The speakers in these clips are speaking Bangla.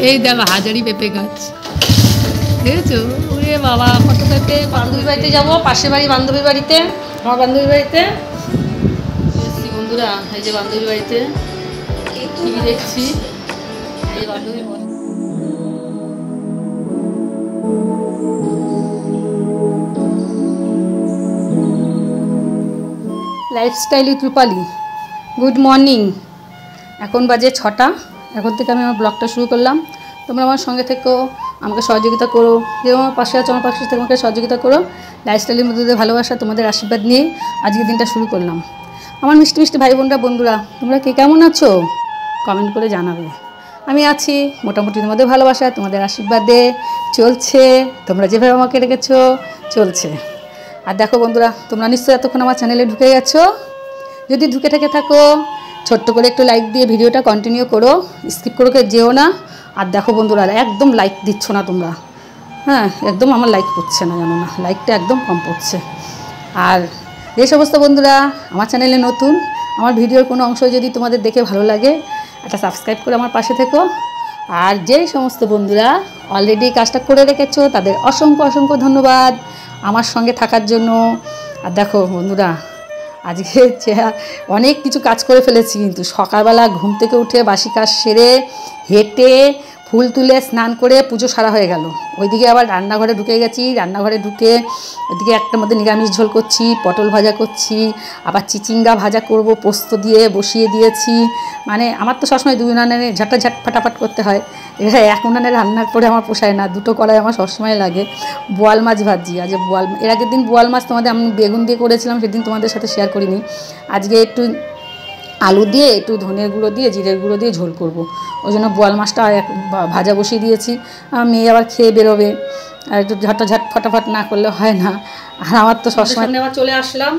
এই দেখো হাজারি পেঁপে গাছ দেখেছো? ওরে বাবা কত পেঁপে। বান্ধবীর বাড়িতে যাবো, পাশের বাড়ি বান্ধবীর বাড়িতে, আমার বান্ধবীর বাড়িতে এসছি বন্ধুরা। এই যে বান্ধবীর বাড়িতে টিভি দেখছি। এই বান্ধবী lifestyle with Rupali. Good morning. এখন বাজে 6টা। এখন থেকে আমি আমার ব্লগটা শুরু করলাম। তোমরা আমার সঙ্গে থেকেও আমাকে সহযোগিতা করো, যে আমার পাশে আছো আমার পাশে থেকে আমাকে সহযোগিতা করো। লাইফস্টাইলের মধ্যে দিয়ে ভালোবাসা, তোমাদের আশীর্বাদ নিয়ে আজকের দিনটা শুরু করলাম। আমার মিষ্টি মিষ্টি ভাই বোনরা, বন্ধুরা, তোমরা কে কেমন আছো কমেন্ট করে জানাবে। আমি আছি মোটামুটি তোমাদের ভালোবাসা, তোমাদের আশীর্বাদে চলছে। তোমরা যেভাবে আমাকে রেখেছো চলছে। আর দেখো বন্ধুরা, তোমরা নিশ্চয়ই এতক্ষণ আমার চ্যানেলে ঢুকে গেছো। যদি ঢুকে থেকে থাকো ছোট্ট করে একটু লাইক দিয়ে ভিডিওটা কন্টিনিউ করো, স্কিপ করে যেও না। আর দেখো বন্ধুরা, একদম লাইক দিচ্ছ না তোমরা। হ্যাঁ, একদম আমার লাইক পড়ছে না, জানো না, লাইকটা একদম কম পড়ছে। আর যে সমস্ত বন্ধুরা আমার চ্যানেলে নতুন, আমার ভিডিওর কোনো অংশ যদি তোমাদের দেখে ভালো লাগে একটা সাবস্ক্রাইব করে আমার পাশে থেকো। আর যেই সমস্ত বন্ধুরা অলরেডি কাজটা করে রেখেছো তাদের অসংখ্য অসংখ্য ধন্যবাদ আমার সঙ্গে থাকার জন্য। আর দেখো বন্ধুরা, আজকে অনেক কিছু কাজ করে ফেলেছি, কিন্তু সকালবেলা ঘুম থেকে উঠে বাসি কাজ সেরে হেঁটে ফুল তুলে স্নান করে পুজো সারা হয়ে গেল। ওইদিকে আবার রান্নাঘরে ঢুকে গেছি। রান্নাঘরে ঢুকে ওইদিকে একটার মধ্যে নিরামিষ ঝোল করছি, পটল ভাজা করছি, আবার চিচিঙ্গা ভাজা করব পোস্ত দিয়ে বসিয়ে দিয়েছি। মানে আমার তো সবসময় 2 উনানে ঝাঁটাঝাট ফাটাফাট করতে হয়। এবার 1 উনানে রান্না করে আমার পোষায় না, 2টো কড়াই আমার সবসময় লাগে। বোয়াল মাছ ভাজি, আজ এর আগের দিন বোয়াল মাছ তোমাদের আমি বেগুন দিয়ে করেছিলাম, সেদিন তোমাদের সাথে শেয়ার করিনি। আজকে একটু আলু দিয়ে একটু ধনের গুঁড়ো দিয়ে জিরের গুঁড়ো দিয়ে ঝোল করব। ওই জন্য বোয়াল মাছটা ভাজা বসিয়ে দিয়েছি। মেয়ে আবার খেয়ে বেরোবে, আর একটু ঝাঁটাঝাট ফাটাফাট না করলে হয় না। আর আমার তো সবসময় আবার চলে আসলাম।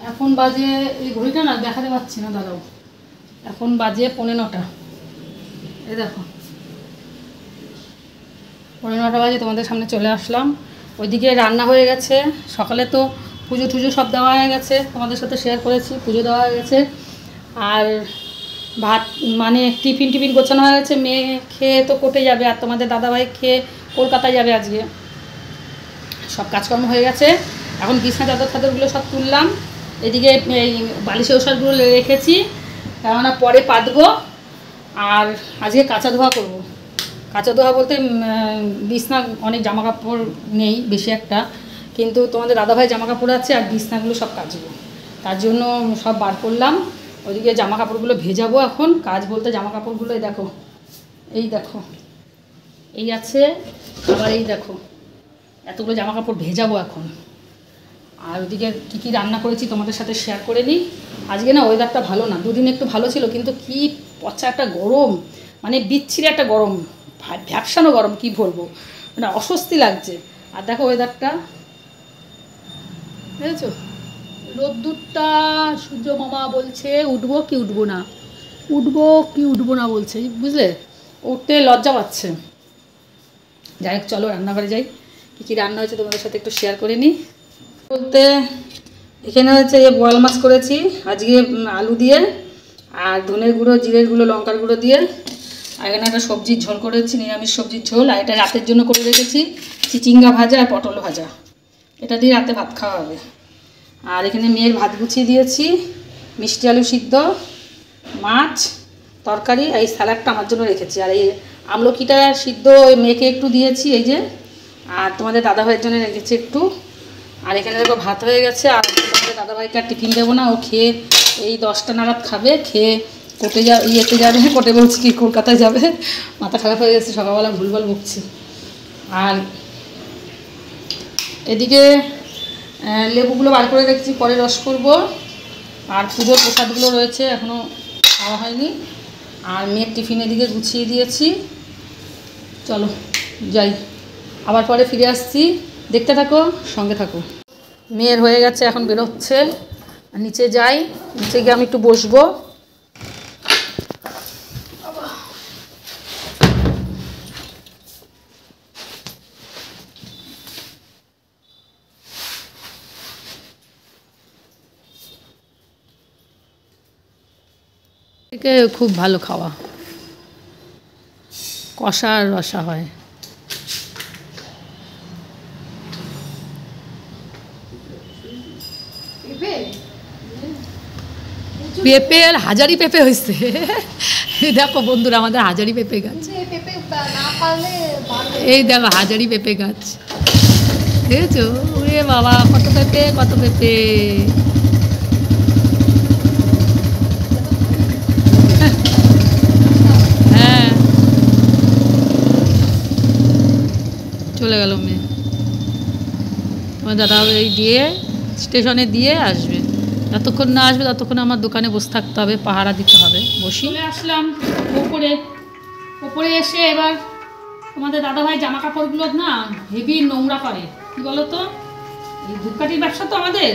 এখন বাজে, এই ঘড়িটা না দেখাতে পাচ্ছি না, দাঁড়াও, এখন বাজে 9:15। এই দেখো 9:15 বাজে, তোমাদের সামনে চলে আসলাম। ওইদিকে রান্না হয়ে গেছে। সকালে তো পুজো টুজো সব দেওয়া হয়ে গেছে, তোমাদের সাথে শেয়ার করেছি, পুজো দেওয়া হয়ে গেছে। আর ভাত মানে টিফিন গোছানো হয়ে গেছে। মেয়ে খেয়ে তো কোর্টে যাবে, আর তোমাদের দাদাভাই খেয়ে কলকাতায় যাবে আজকে। সব কাজকর্ম হয়ে গেছে। এখন বিছনা চাদরগুলো সব তুললাম। এদিকে এই বালিশের ওষুধগুলো রেখেছি, কেননা পরে পাতবো। আর আজকে কাঁচা ধোয়া করবো। কাঁচা ধোয়া বলতে বিছনা অনেক জামা কাপড় নেই বেশি একটা, কিন্তু তোমাদের দাদাভাই জামা কাপড় আছে, আর বিছনাগুলো সব কাচবো। তার জন্য সব বার করলাম। ওইদিকে জামা কাপড়গুলো ভেজাবো এখন। কাজ বলতে জামা কাপড়গুলো এই দেখো এই আছে, আবার এই দেখো এতগুলো জামা কাপড় ভেজাবো এখন। আর ওইদিকে কী কী রান্না করেছি তোমাদের সাথে শেয়ার করে নিই। আজকে না ওয়েদারটা ভালো না, 2 দিন একটু ভালো ছিল, কিন্তু কি পচা একটা গরম, মানে বিচ্ছিরি একটা গরম, ভ্যাপসানো গরম, কি বলবো, মানে অস্বস্তি লাগছে। আর দেখো ওয়েদারটা বুঝেছো, রোদ্দুরটা, সূর্য মামা বলছে উঠবো কি উঠবো না বলছে, বুঝলে, উঠতে লজ্জা পাচ্ছে। যাই হোক, চলো রান্নাঘরে যাই। কী কী রান্না হয়েছে তোমাদের সাথে একটু শেয়ার করে নিই। বলতে এখানে হচ্ছে এই বোয়াল মাছ করেছি আজকে আলু দিয়ে, আর ধনের গুঁড়ো, জিরের গুঁড়ো, লঙ্কার গুঁড়ো দিয়ে। আর এখানে একটা সবজির ঝোল করেছি, নিরামিষ সবজির ঝোল। আর এটা রাতের জন্য করে রেখেছি চিচিঙ্গা ভাজা আর পটল ভাজা। এটা দিয়ে রাতে ভাত খাওয়া হবে। আর এখানে মেয়ের ভাত গুছিয়ে দিয়েছি, মিষ্টি আলু সিদ্ধ, মাছ, তরকারি, এই স্যালাডটা আমার জন্য রেখেছি। আর এই আমলকিটা সিদ্ধ মেয়েকে একটু দিয়েছি, এই যে। আর তোমাদের দাদাভাইয়ের জন্য রেখেছি একটু। আর এখানে দেখো ভাত হয়ে গেছে। আর তোমাদের দাদাভাইকে আর টিফিন দেবো না, ও খেয়ে এই 10টা নাগাদ খাবে। খেয়ে কোর্টে ইয়েতে যাবে, কোর্টে বলছি কি কলকাতায় যাবে। মাথা খারাপ হয়ে গেছে, সকালবেলা ভুলভাল বকছি। আর এদিকে লেবুগুলো বার করে রেখেছি, পরে রস করব। আর পুজোর প্রসাদগুলো রয়েছে, এখনও খাওয়া হয়নি। আর মেয়ের টিফিন এদিকে গুছিয়ে দিয়েছি। চলো যাই, আবার পরে ফিরে আসছি, দেখতে থাকো, সঙ্গে থাকো। মেয়ের হয়ে গেছে, এখন বেরোচ্ছে। নিচে যাই, নিচে গিয়ে আমি একটু বসবো। খুব ভালো খাওয়া। কষা আর রসা হয়। পেঁপে আর হাজারি পেঁপে হয়েছে। দেখো বন্ধুরা, আমাদের হাজারি পেঁপে গাছ, এই দেখো হাজারি পেঁপে গাছ দেখেছো? ওরে বাবা, কত পেঁপে কত পেঁপে। হ্যাঁ, চলে গেল মেয়ে। তোমার দাদা এই দিয়ে স্টেশনে দিয়ে আসবে, যতক্ষণ না আসবে ততক্ষণ আমার দোকানে বসে থাকতে হবে, পাহারা দিতে হবে। চলে আসলাম ওপরে। ওপরে এসে এবার তোমাদের দাদাভাই জামা কাপড়গুলো না হেভি নোংরা করে। কী বলো তো, এই ধূপকাঠির ব্যবসা তো আমাদের,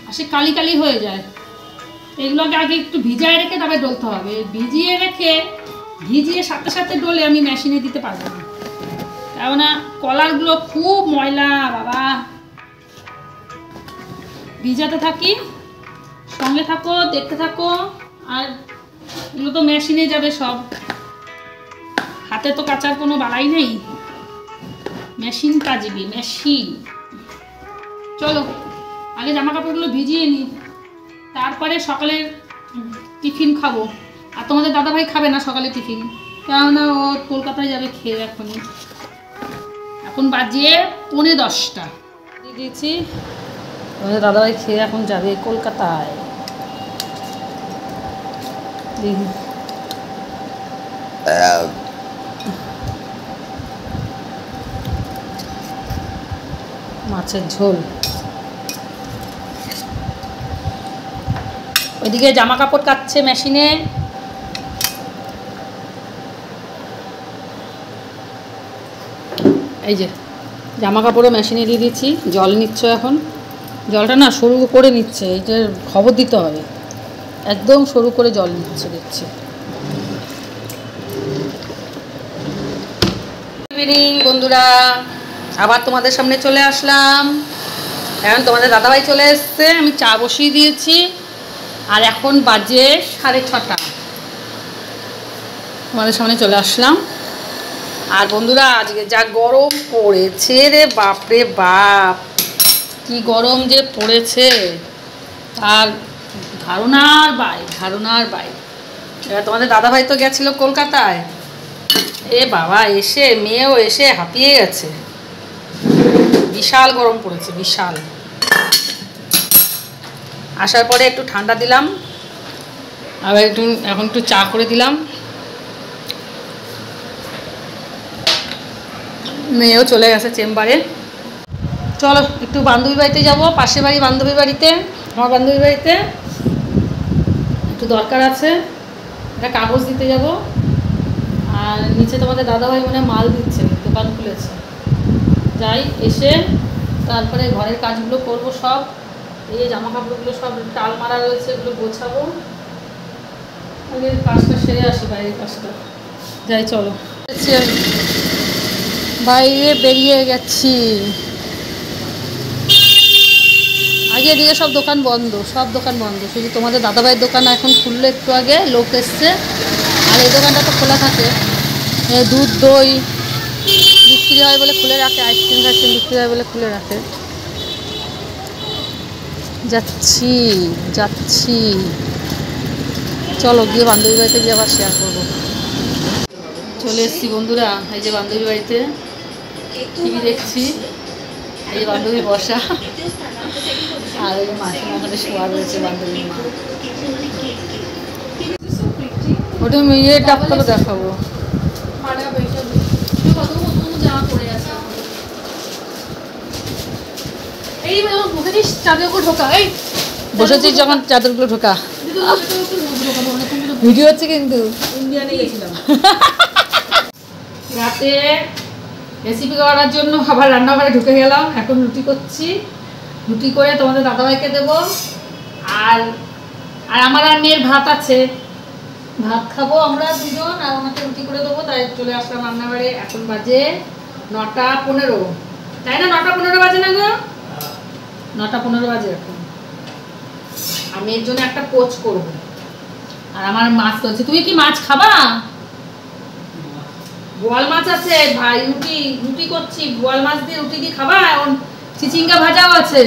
আসে কালি কালি হয়ে যায়। এগুলোকে আগে একটু ভিজায় রেখে তবে ডলতে হবে। ভিজিয়ে সাথে সাথে ডলে আমি মেশিনে দিতে পারবো না, কেননা কলারগুলো খুব ময়লা বাবা। ভিজাতে থাকি, সঙ্গে থাকো, দেখতে থাকো। আর এগুলো তো মেশিনে যাবে সব, হাতে তো কাচার কোনো বালাই নেই। মেশিন কাজবি, মেশিন। চলো আগে জামা কাপড়গুলো ভিজিয়ে নিই, তারপরে সকালের টিফিন খাবো। আর তোমাদের দাদাভাই খাবে না সকালে টিফিন, কেননা ও কলকাতায় যাবে খেয়ে। এখন বাজে 9:45 দিয়ে দিয়েছি। তোমাদের দাদাভাই খেয়ে এখন যাবে কলকাতায়। মাছের ঝোল। ওইদিকে জামা কাপড় কাচ্ছে মেশিনে। এই যে জামা কাপড়ও মেশিনে দিয়ে দিচ্ছি, জল নিচ্ছ এখন। জলটা না সরু করে নিচ্ছে, এইটার খবর দিতে হবে, একদম সরু করে জল নিচ্ছে দেখছি। গুড ইভিনিং বন্ধুরা, আবার তোমাদের সামনে চলে আসলাম। এখন তোমাদের দাদাভাই চলে এসছে, আমি চা বসিয়ে দিয়েছি। আর এখন বাজে 6:30, তোমাদের সামনে চলে আসলাম। আর বন্ধুরা, আজকে যা গরম পড়েছে রে বাপরে বাপ, কি গরম যে পড়েছে আর ধারণার বাইরে। এবার তোমাদের দাদাভাই তো গেছিলো কলকাতায়, এ বাবা এসে মেয়েও এসে হাঁপিয়ে গেছে। বিশাল গরম পড়েছে, বিশাল। আসার পরে একটু ঠান্ডা দিলাম, আবার এখন একটু চা করে দিলাম। মেয়েও চলে গেছে চেম্বারে। চলো একটু বান্ধবী বাড়িতে যাবো, পাশের বাড়ি বান্ধবীর বাড়িতে, আমার বান্ধবীর বাড়িতে একটু দরকার আছে, একটা কাগজ দিতে যাব। আর নিচে তোমাদের দাদাভাই মনে মাল দিচ্ছে, দোকান খুলেছে। যাই, এসে তারপরে ঘরের কাজগুলো করব সব। এই জামা কাপড়গুলো সব টাল মারা রয়েছে, এগুলো গোছাবো। আগে কাজটা সেরে আসি, বাইরের কাজটা। যাই চলো। বাইরে বেরিয়ে গেছি, আগে দিকে সব দোকান বন্ধ, শুধু তোমাদের দাদাভাইয়ের দোকান এখন খুললো একটু আগে, লোক এসছে। আর এই দোকানটা তো খোলা থাকে, দুধ দই বিক্রি হয় বলে খুলে রাখে, আইসক্রিম বিক্রি হয় বলে খুলে রাখে। যাচ্ছি চলো গিয়ে বান্ধবী বাড়িতে গিয়ে আবার শেয়ার করবো। চলে এসেছি বন্ধুরা, এই যে বান্ধবী বাড়িতে টিভি দেখছি। এই যে বান্ধবী বসা, আর ওই মাসিমা ওখানে শোয়া রয়েছে, বান্ধবীর মা। ওটা মেয়ের ডাক্তারও দেখাবো। বসেছিস যখন চাদরগুলো ঢোকা, ভিডিও হচ্ছে কিন্তু। ইন্ডিয়ানে গেছিলাম রাতে রেসিপি করার জন্য, আবার রান্নাঘরে ঢুকে গেলাম। এখন রুটি করছি, রুটি করে তোমাদের দাদাভাইকে দেবো। আর আমার আর মেয়ের ভাত আছে, ভাত খাবো আমরা দুজন, আর ওনাকে রুটি করে দেবো। তাই চলে আসলাম রান্নাঘরে। এখন বাজে 9:15, তাই না? 9:15 বাজে না গো? 9:15 বাজে এখন। আমি এর জন্য একটা পোচ করবো। আর আমার মাছ চলছে। তুমি কি মাছ খাবা? বোয়াল মাছ আছে ভাই, রুটি রুটি করছি, বোয়াল মাছ দিয়ে রুটি দিয়ে খাবা। এখন চিচিঙ্গা ভাজাও আছে।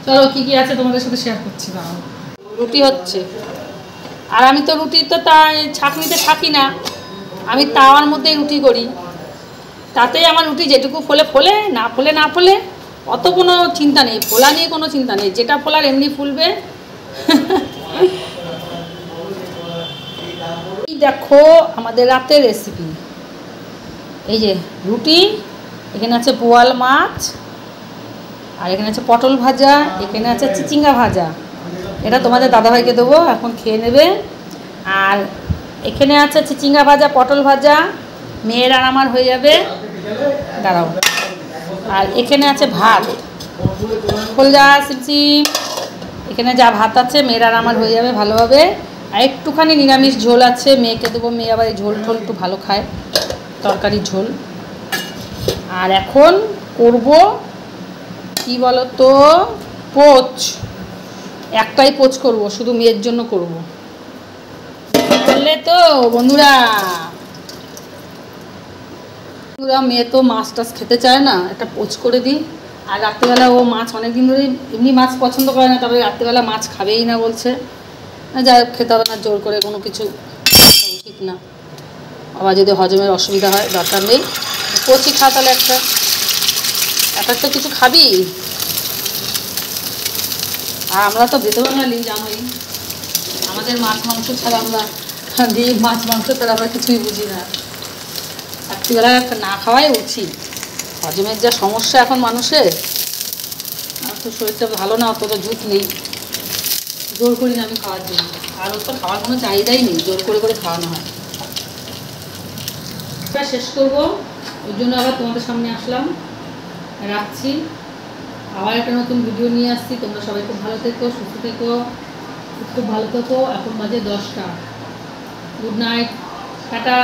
চলো কি কি আছে তোমাদের সাথে শেয়ার করছি। রুটি হচ্ছে, আর আমি তো রুটি তো ছাঁকনিতে ছাঁকি না, আমি তাওয়ার মধ্যেই রুটি করি। তাতেই আমার রুটি যেটুকু ফোলে ফোলে, না ফোলে না ফোলে, অত কোনো চিন্তা নেই, ফোলা নিয়ে কোনো চিন্তা নেই, যেটা ফোলার এমনি ফুলবে। দেখো আমাদের রাতের রেসিপি, এই যে রুটি, এখানে আছে বোয়াল মাছ, আর এখানে আছে পটল ভাজা, এখানে আছে চিচিঙ্গা ভাজা। এটা তোমাদের দাদাভাইকে দেবো, এখন খেয়ে নেবে। আর এখানে আছে চিচিঙ্গা ভাজা, পটল ভাজা, মেয়ের আর আমার হয়ে যাবে, দাঁড়াও। আর এখানে আছে ভাত, খোলজা সিমসিম, এখানে যা ভাত আছে মেয়ের আর আমার হয়ে যাবে ভালোভাবে। আর একটুখানি নিরামিষ ঝোল আছে, মেয়েকে দেবো, মেয়ে আবার এই ঝোল ঝোল একটু ভালো খায়, তরকারি ঝোল। আর এখন করব কি বলো তো, পোচ। একটাই পোচ করব, শুধু মেয়ের জন্য করব, বললে তো বন্ধুরা। মেয়ে তো মাছ টাছ খেতে চায় না, একটা পোচ করে দিই। আর রাত্রিবেলা ও মাছ অনেকদিন ধরেই এমনি মাছ পছন্দ করে না, তবে রাত্রিবেলা মাছ খাবেই না বলছে। যাই হোক, খেতে হবে না জোর করে কোনো কিছু, ঠিক না। আবার যদি হজমের অসুবিধা হয় দরকার নেই, পোচই খা তাহলে একটা তো কিছু খাবি। আর আমরা তো বেঁধে বাঙালি জানোই, আমাদের মাছ মাংস ছাড়া আমরা মাছ মাংস ছাড়া আমরা কিছুই বুঝি না। রাত্রিবেলা না খাওয়াই উচিত, হজমের যা সমস্যা এখন মানুষের, আর তো শরীরটা ভালো না, অত তো ঝুঁক নেই, জোর করি না আমি খাওয়ার জন্য। আর ওর তো খাওয়ার কোনো চাহিদাই নেই, জোর করে করে খাওয়ানো হয়। শেষ করবো, ওই জন্য আবার তোমাদের সামনে আসলাম, রাখছি। আবার একটা নতুন ভিডিও নিয়ে আসছি। তোমরা সবাই খুব ভালো থেকো, সুস্থ থেকো, খুব ভালো থেকো। এখন বাজে 10টা। Good night, tata.